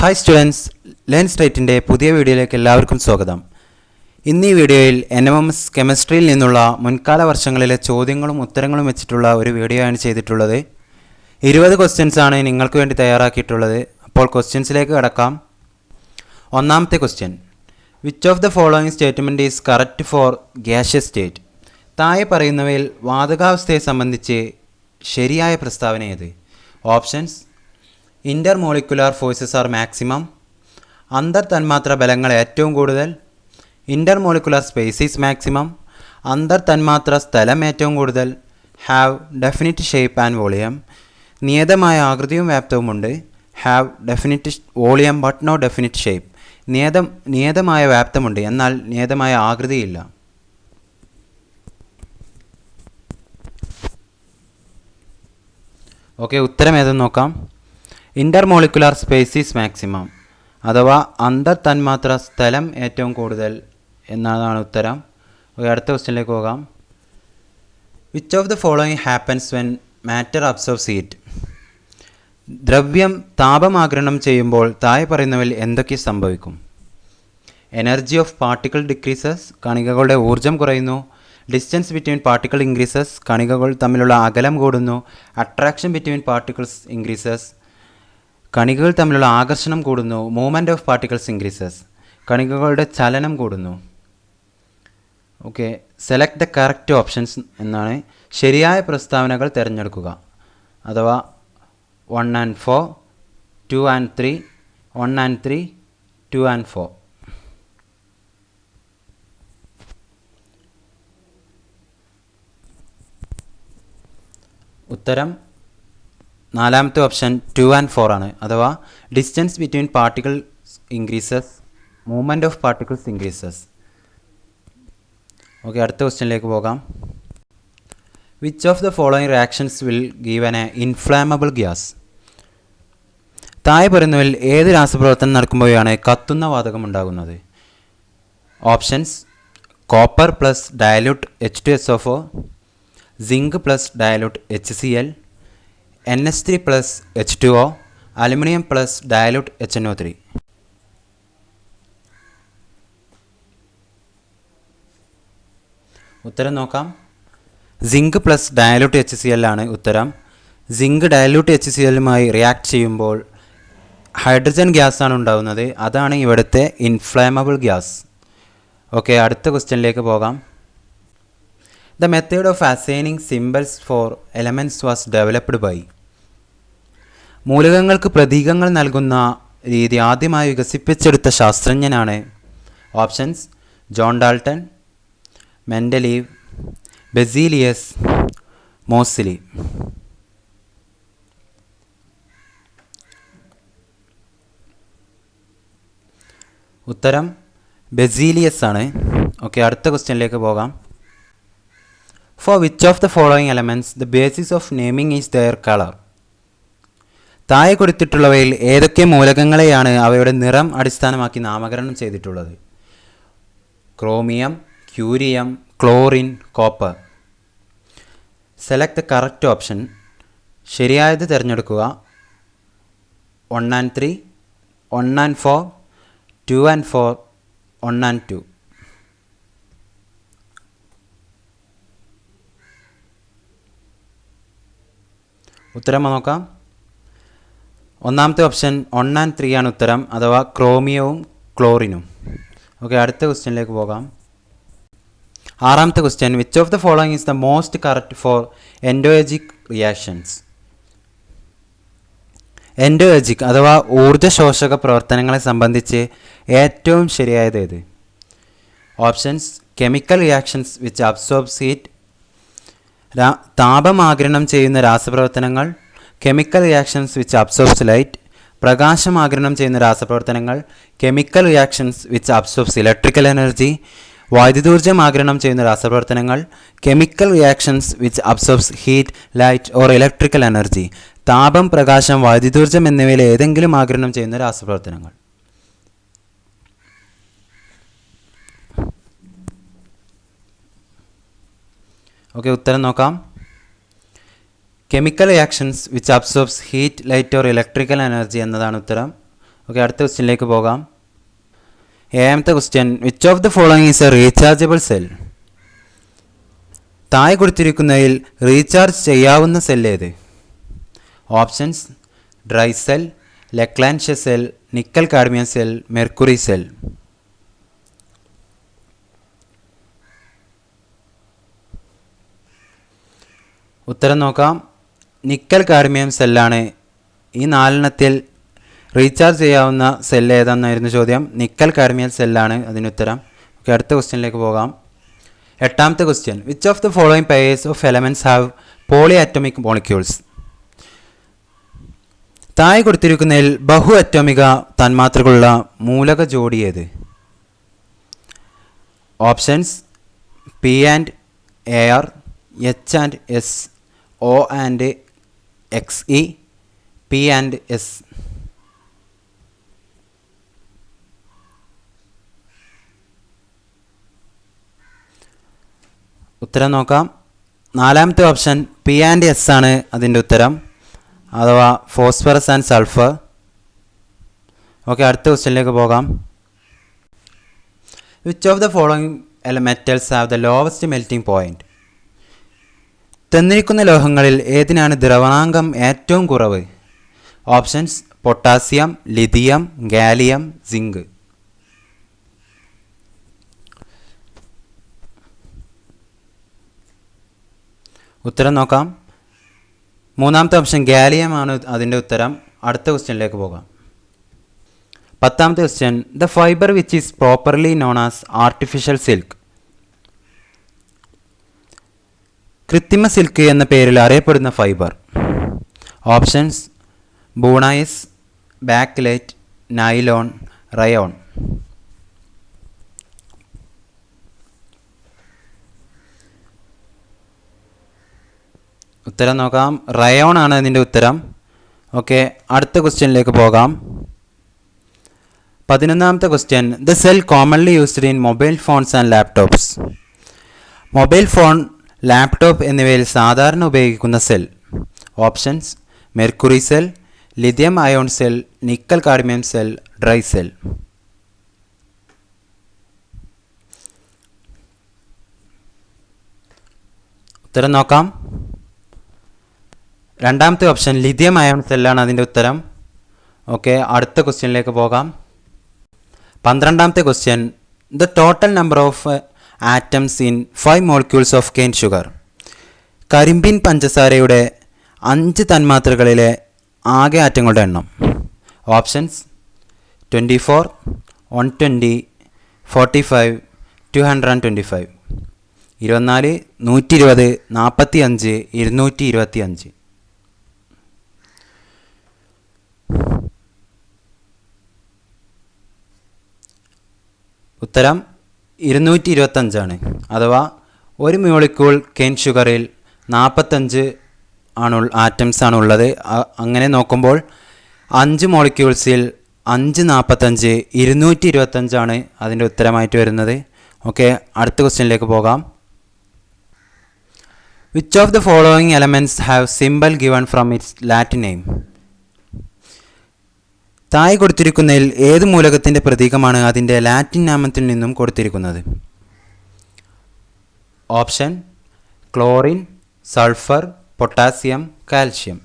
Hi students, learn സ്ട്രേറ്റിൻ്റെ പുതിയ വീഡിയോയിലേക്ക് എല്ലാവർക്കും സ്വാഗതം. ഇന്ന് ഈ വീഡിയോയിൽ NMMS കെമിസ്ട്രിയിൽ നിന്നുള്ള മുൻകാല വർഷങ്ങളിലെ ചോദ്യങ്ങളും ഉത്തരങ്ങളും വെച്ചിട്ടുള്ള ഒരു വീഡിയോ ആണ് ചെയ്തിട്ടുള്ളത്. 20 ക്വസ്റ്റ്യൻസ് ആണ് നിങ്ങൾക്ക് വേണ്ടി തയ്യാറാക്കിയിട്ടുള്ളത്. അപ്പോൾ ക്വസ്റ്റ്യൻസിലേക്ക് കടക്കാം. ഒന്നാമത്തെ question, which of the following statement is correct for gaseous state? താഴെ പറയുന്നവയിൽ വാതകാവസ്ഥയെ സംബന്ധിച്ച് ശരിയായ പ്രസ്താവന ഏത്? Options: intermolecular forces are maximum, അന്തർ തന്മാത്ര ബലങ്ങൾ ഏറ്റവും കൂടുതൽ, ഇന്റർമോളിക്കുലാർ സ്പേസ് ഈസ് മാക്സിമം, അന്തർ തന്മാത്ര സ്ഥലം ഏറ്റവും കൂടുതൽ, have definite shape and volume, നിയതമായ ആകൃതിയും വ്യാപ്തവുമുണ്ട്, have definite volume but no definite shape, നിയതമായ വ്യാപ്തമുണ്ട് എന്നാൽ നിയതമായ ആകൃതിയില്ല. ഓക്കെ, ഉത്തരം ഏതെന്ന് നോക്കാം. ഇന്റർമോളിക്കുലാർ സ്പേസ് ഈസ് മാക്സിമം, അഥവാ അന്തർ തന്മാത്ര സ്ഥലം ഏറ്റവും കൂടുതൽ എന്നതാണ് ഉത്തരം. അടുത്ത ക്വസ്റ്റ്യനിലേക്ക് പോകാം. Which of the following happens when matter absorbs heat? ദ്രവ്യം താപമാഗിരണം ചെയ്യുമ്പോൾ താഴെ പറയുന്നവയിൽ എന്തൊക്കെ സംഭവിക്കും? എനർജി ഓഫ് പാർട്ടിക്കിൾ ഡിക്രീസസ്, കണികകളുടെ ഊർജ്ജം കുറയുന്നു. ഡിസ്റ്റൻസ് ബിറ്റ്വീൻ പാർട്ടിക്കിൾ ഇൻക്രീസസ്, കണികകൾ തമ്മിലുള്ള അകലം കൂടുന്നു. അട്രാക്ഷൻ ബിറ്റ്വീൻ പാർട്ടിക്കിൾസ് ഇൻക്രീസസ്, കണികകൾ തമ്മിലുള്ള ആകർഷണം കൂടുന്നു. മൂവ്മെൻറ്റ് ഓഫ് പാർട്ടിക്കിൾസ് ഇൻക്രീസസ്, കണികകളുടെ ചലനം കൂടുന്നു. Okay, select the correct options എന്നാണ്. ശരിയായ പ്രസ്താവനകൾ തിരഞ്ഞെടുക്കുക, അഥവാ 1 and 4, 2 and 3, 1 and 3, 2 and 4. ഉത്തരം നാലാമത്തെ ഓപ്ഷൻ 2 and 4 ആണ്, അഥവാ distance between particles increases, movement of particles increases. Okay, അടുത്ത ക്വസ്റ്റ്യനിലേക്ക് പോകാം. Which of the following reactions will give an inflammable gas? താഴെ പറയുന്നവയിൽ ഏത് രാസപ്രവർത്തനം നടക്കുമ്പോഴാണ് കത്തുന്ന വാതകം ഉണ്ടാകുന്നത്? Options: copper plus dilute H2SO4, zinc plus dilute HCl, NH3 plus H2O, aluminium plus dilute HNO3. ഉത്തരം നോക്കാം. സിങ്ക് പ്ലസ് ഡയലൂട്ട് HCl ആണ് ഉത്തരം. സിങ്ക് ഡയലൂട്ട് HClയുമായി റിയാക്ട് ചെയ്യുമ്പോൾ ഹൈഡ്രജൻ ഗ്യാസാണ് ഉണ്ടാകുന്നത്. അതാണ് ഇവിടുത്തെ ഇൻഫ്ലാമബിൾ ഗ്യാസ്. ഓക്കെ, അടുത്ത ക്വസ്റ്റ്യനിലേക്ക് പോകാം. The method of assigning symbols for elements was developed by? മൂലകങ്ങൾക്ക് പ്രതീകങ്ങൾ നൽകുന്ന രീതി ആദ്യമായി വികസിപ്പിച്ചെടുത്ത ശാസ്ത്രജ്ഞനാണ്? Options: John Dalton, Mendeleev, Berzelius, Moseley. ഉത്തരം ബെസീലിയസ് ആണ്. ഓക്കെ, അടുത്ത ക്വസ്റ്റ്യനിലേക്ക് പോകാം. For which of the following elements the basis of naming is their color? താഴെ കൊടുത്തിട്ടുള്ളവയിൽ ഏതൊക്കെ മൂലകങ്ങളെയാണ് അവയുടെ നിറം അടിസ്ഥാനമാക്കി നാമകരണം ചെയ്തിട്ടുള്ളത്? Chromium, curium, chlorine, copper. Select the correct option. ശരിയായത് തിരഞ്ഞെടുക്കുക. 1 and 3, 1 and 4, 2 and 4, 1 and 2. ഉത്തരം നോക്കാം. ഒന്നാമത്തെ ഓപ്ഷൻ 1 and 3 ആണ് ഉത്തരം, അഥവാ ക്രോമിയവും ക്ലോറിനും. ഓക്കെ, അടുത്ത ക്വസ്റ്റ്യനിലേക്ക് പോകാം. ആറാമത്തെ question, which of the following is the most correct for endoergic reactions? Endoergic അഥവാ ഊർജ്ജശോഷക പ്രവർത്തനങ്ങളെ സംബന്ധിച്ച് ഏറ്റവും ശരിയായത് ഏത്? Options: chemical reactions which absorbs heat, താപമാഗിരണം ചെയ്യുന്ന രാസപ്രവർത്തനങ്ങൾ, chemical reactions which absorbs light, പ്രകാശമാഗിരണം ചെയ്യുന്ന രാസപ്രവർത്തനങ്ങൾ, chemical reactions which absorbs electrical energy, വൈദ്യുതോർജ്ജം ആഗിരണം ചെയ്യുന്ന രാസപ്രവർത്തനങ്ങൾ, chemical reactions which absorbs heat, light or electrical energy, താപം, പ്രകാശം, വൈദ്യുതോർജ്ജം എന്നിവയിൽ ഏതെങ്കിലും ആഗിരണം ചെയ്യുന്ന രാസപ്രവർത്തനങ്ങൾ. ഓക്കെ, ഉത്തരം നോക്കാം. chemical reactions which absorbs heat, light or electrical energy എന്നതാണ് ഉത്തരം. ഓക്കെ, അടുത്ത ക്വസ്റ്റ്യനിലേക്ക് പോകാം. ഏഴാമത്തെ question, which of the following is a rechargeable cell? താഴെ കൊടുത്തിരിക്കുന്നതിൽ റീചാർജ് ചെയ്യാവുന്ന സെൽ ഏത്? Options: dry cell, Leclanche cell, nickel cadmium cell, mercury cell. ഉത്തരം നോക്കാം. നിക്കൽ കാഡ്മിയം സെല്ലാണ്. ഈ നാലെണ്ണത്തിൽ റീചാർജ് ചെയ്യാവുന്ന സെൽ ഏതാണെന്നായിരുന്നു ചോദ്യം. നിക്കൽ കാഡ്മിയം സെല്ലാണ് അതിനുത്തരം. ഓക്കെ, അടുത്ത ക്വസ്റ്റ്യനിലേക്ക് പോകാം. എട്ടാമത്തെ question, which of the following pairs of elements have poly atomic molecules? താഴെ കൊടുത്തിരിക്കുന്നതിൽ ബഹു അറ്റോമിക തന്മാത്രകളുള്ള മൂലക ജോഡി ഏത്? Options: P and A R, H and S, O and X E, P and S. ഉത്തരം നോക്കാം. നാലാമത്തെ ഓപ്ഷൻ പി ആൻഡ് എസ് ആണ് അതിൻ്റെ ഉത്തരം, അഥവാ ഫോസ്ഫറസ് ആൻഡ് സൾഫർ. ഓക്കെ, അടുത്ത ക്വസ്റ്റ്യനിലേക്ക് പോകാം. Which of the following metals have the lowest melting point? തന്നിരിക്കുന്ന ലോഹങ്ങളിൽ ഏതിനാണ് ദ്രവണാങ്കം ഏറ്റവും കുറവ്? Options: potassium, lithium, gallium, zinc. ഉത്തരം നോക്കാം. മൂന്നാമത്തെ ഓപ്ഷൻ ഗാലിയം ആണ് അതിൻ്റെ ഉത്തരം. അടുത്ത ക്വസ്റ്റ്യനിലേക്ക് പോകാം. പത്താമത്തെ question, the fibre which is properly known as artificial silk? കൃത്രിമ സിൽക്ക് എന്ന പേരിൽ അറിയപ്പെടുന്ന fibre. Options: buna S, bakelite, nylon, rayon. ഉത്തരം നോക്കാം. റയോൺ ആണ് അതിൻ്റെ ഉത്തരം. ഓക്കെ, അടുത്ത ക്വസ്റ്റ്യനിലേക്ക് പോകാം. 11ാമത്തെ question, the cell commonly used in mobile phones and laptops? Mobile phone, laptop എന്നിവയിൽ സാധാരണ ഉപയോഗിക്കുന്ന cell. Options: mercury cell, lithium ion cell, nickel cadmium cell, dry cell. ഉത്തരം നോക്കാം. രണ്ടാമത്തെ ഓപ്ഷൻ ലിഥിയം അയോൺ സെല്ലാണ് അതിൻ്റെ ഉത്തരം. ഓക്കെ, അടുത്ത ക്വസ്റ്റ്യനിലേക്ക് പോകാം. 12ാമത്തെ question, the total number of atoms in 5 molecules of cane sugar? കരിമ്പിൻ പഞ്ചസാരയുടെ 5 തന്മാത്രകളിലെ ആകെ ആറ്റങ്ങളുടെ എണ്ണം. ഓപ്ഷൻസ്: 24, 120, 45, 225. 24, 120, 45, 225. ഉത്തരം 225 അഥവാ ഒരു മോളിക്യൂൾ കെയിൻ ഷുഗറിൽ 45 ആറ്റംസ് ആണ് ഉള്ളത്. അങ്ങനെ നോക്കുമ്പോൾ 5 മോളിക്യൂൾസിൽ 5, 45, 225 അതിൻ്റെ ഉത്തരമായിട്ട് വരുന്നത്. ഓക്കെ, അടുത്ത ക്വസ്റ്റ്യനിലേക്ക് പോകാം. Which of the following elements have symbol given from it's Latin name? താഴെ കൊടുത്തിരിക്കുന്നതിൽ ഏത് മൂലകത്തിൻ്റെ പ്രതീകമാണ് അതിൻ്റെ ലാറ്റിൻ നാമത്തിൽ നിന്നും കൊടുത്തിരിക്കുന്നത്? Option: chlorine, sulphur, potassium, calcium.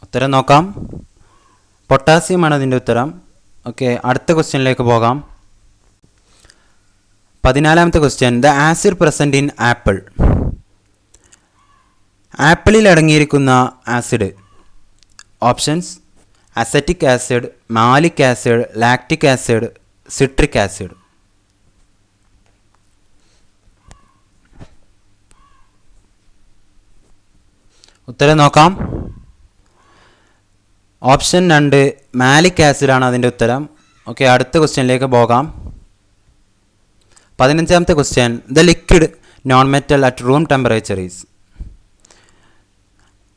ഉത്തരം നോക്കാം. പൊട്ടാസ്യമാണ് അതിൻ്റെ ഉത്തരം. ഓക്കെ, അടുത്ത ക്വസ്റ്റ്യനിലേക്ക് പോകാം. 14ാമത്തെ question, the acid present in apple? ആപ്പിളിൽ അടങ്ങിയിരിക്കുന്ന acid. Options: acetic acid, malic acid, lactic acid, citric acid. ഉത്തരം നോക്കാം. ഓപ്ഷൻ 2 മാലിക് ആസിഡാണ് അതിൻ്റെ ഉത്തരം. ഓക്കെ, അടുത്ത ക്വസ്റ്റ്യനിലേക്ക് പോകാം. 15ാമത്തെ question, the liquid non metal at room temperature is?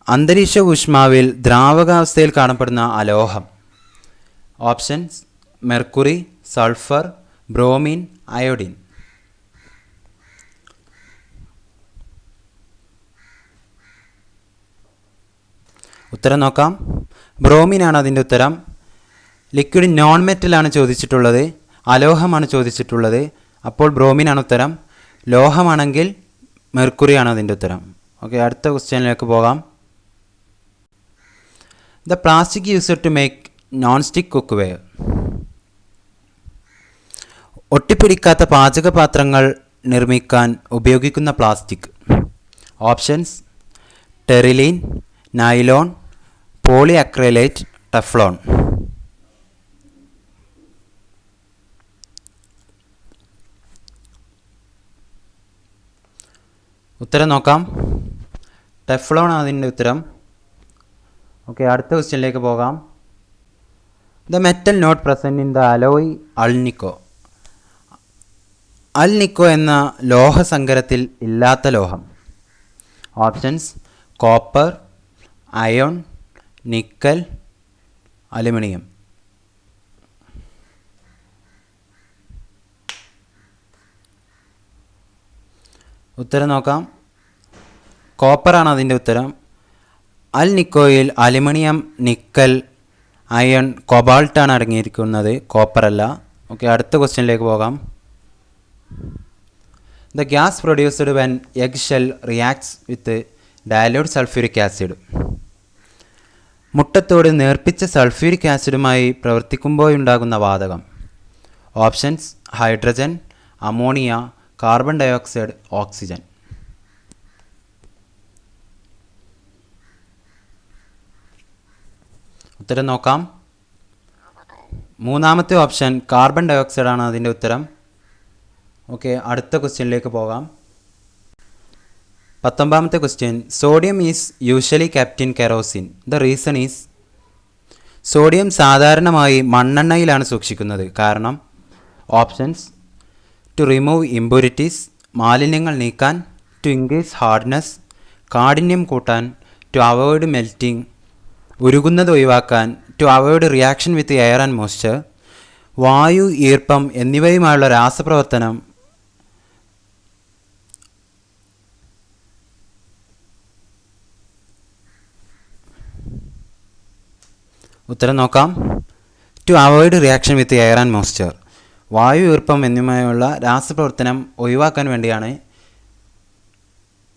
അന്തരീക്ഷ ഊഷ്മാവിൽ ദ്രാവകാവസ്ഥയിൽ കാണപ്പെടുന്ന അലോഹം. Options: mercury, sulphur, bromine, iodine. ഉത്തരം നോക്കാം. ബ്രോമിനാണ് അതിൻ്റെ ഉത്തരം. ലിക്വിഡ് നോൺ മെറ്റലാണ് ചോദിച്ചിട്ടുള്ളത്, അലോഹമാണ് ചോദിച്ചിട്ടുള്ളത്. അപ്പോൾ ബ്രോമിനാണ് ഉത്തരം. ലോഹമാണെങ്കിൽ മെർക്കുറിയാണ് അതിൻ്റെ ഉത്തരം. ഓക്കെ, അടുത്ത ക്വസ്റ്റ്യനിലേക്ക് പോകാം. The plastic used to make non stick cookware. ഒട്ടിപ്പിടിക്കാത്ത പാചകപാത്രങ്ങൾ നിർമ്മിക്കാൻ ഉപയോഗിക്കുന്ന plastic. Options: terylene, nylon, poly acrylate, Teflon. ഉത്തരം നോക്കാം. ടെഫ്ലോൺ അതിൻ്റെ ഉത്തരം. ഓക്കെ, അടുത്ത ക്വസ്റ്റ്യനിലേക്ക് പോകാം. The metal not present in the alloy alnico. Alnico എന്ന ലോഹസങ്കരത്തിൽ ഇല്ലാത്ത ലോഹം. Options: copper, iron, nickel, aluminium. ഉത്തരം നോക്കാം. കോപ്പറാണ് അതിൻ്റെ ഉത്തരം. അൽനിക്കോയിൽ അലുമിനിയം, നിക്കൽ, അയൺ, കൊബാൾട്ടാണ് അടങ്ങിയിരിക്കുന്നത്, കോപ്പറല്ല. ഓക്കെ, അടുത്ത ക്വസ്റ്റ്യനിലേക്ക് പോകാം. The gas produced when egg shell reacts with dilute sulphuric acid. മുട്ടത്തോട് നേർപ്പിച്ച സൾഫ്യൂരിക് ആസിഡുമായി പ്രവർത്തിക്കുമ്പോഴുണ്ടാകുന്ന വാതകം. Options: hydrogen, ammonia, carbon dioxide, oxygen. ഉത്തരം നോക്കാം. മൂന്നാമത്തെ ഓപ്ഷൻ കാർബൺ ഡയോക്സൈഡ് ആണ് അതിൻ്റെ ഉത്തരം. ഓക്കെ, അടുത്ത ക്വസ്റ്റ്യനിലേക്ക് പോകാം. 19ാമത്തെ question. Sodium is usually kept in kerosene. The reason is. Sodium സാധാരണമായി മണ്ണെണ്ണയിലാണ് സൂക്ഷിക്കുന്നത്. കാരണം. ഓപ്ഷൻസ്: ടു റിമൂവ് ഇംപ്യൂരിറ്റീസ്, മാലിന്യങ്ങൾ നീക്കാൻ, ടു ഇൻക്രീസ് ഹാർഡ്നെസ്, കാഠിന്യം കൂട്ടാൻ, ടു അവോയ്ഡ് മെൽറ്റിംഗ്, ഉരുകുന്നത് ഒഴിവാക്കാൻ, to avoid reaction with air and moisture, വായു, ഈർപ്പം എന്നിവയുമായുള്ള രാസപ്രവർത്തനം. ഉത്തരം നോക്കാം. To avoid reaction with air and moisture. വായു, ഈർപ്പം എന്നിവയുള്ള രാസപ്രവർത്തനം ഒഴിവാക്കാൻ വേണ്ടിയാണ്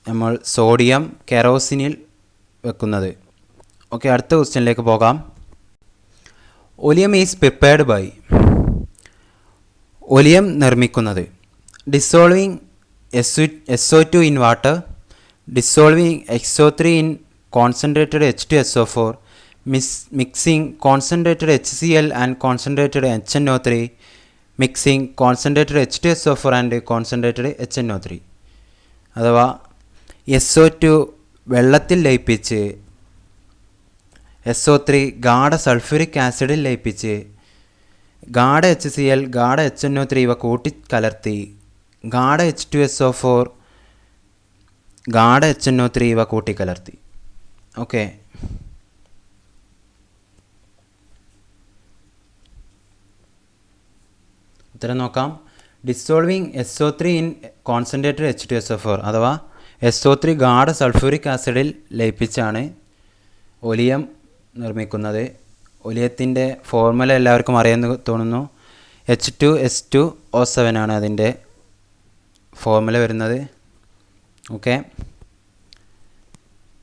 നമ്മൾ സോഡിയം കെറോസിനിൽ വെക്കുന്നത്. ഓക്കെ, അടുത്ത ക്വസ്റ്റ്യനിലേക്ക് പോകാം. Oleum is prepared by. Oleum നിർമ്മിക്കുന്നത്. Dissolving SO2 in water, dissolving XO3 in concentrated H2SO4, mixing concentrated HCl and concentrated HNO3, mixing concentrated H2SO4 and concentrated HNO3. അഥവാ SO2 വെള്ളത്തിൽ ലയിപ്പിച്ച്, SO3 ഗാഢ സൾഫ്യൂരിക് ആസിഡിൽ ലയിപ്പിച്ച്, ഗാഢ HCl, ഗാഢ HNO3 ഇവ കൂട്ടിക്കലർത്തി, ഗാഢ H2SO4, ഗാഢ HNO3 ഇവ കൂട്ടിക്കലർത്തി. Okay, ഉത്തരം നോക്കാം. Dissolving SO3 in concentrated H2SO4 അഥവാ SO3 ഗാഢ sulphuric ആസിഡിൽ ലയിപ്പിച്ചാണ് oleum നിർമ്മിക്കുന്നത്. ഒലിയത്തിൻ്റെ formula എല്ലാവർക്കും അറിയാമെന്ന് തോന്നുന്നു. H2S2O7 ആണ് അതിൻ്റെ ഫോർമുല വരുന്നത്. ഓക്കെ,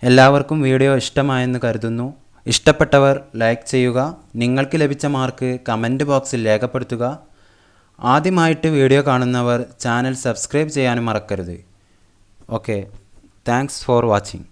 എല്ലാവർക്കും വീഡിയോ ഇഷ്ടമായെന്ന് കരുതുന്നു. ഇഷ്ടപ്പെട്ടവർ ലൈക്ക് ചെയ്യുക. നിങ്ങൾക്ക് ലഭിച്ച മാർക്ക് കമൻറ്റ് ബോക്സിൽ രേഖപ്പെടുത്തുക. ആദ്യമായിട്ട് വീഡിയോ കാണുന്നവർ ചാനൽ സബ്സ്ക്രൈബ് ചെയ്യാനും മറക്കരുത്. Okay, thanks for watching.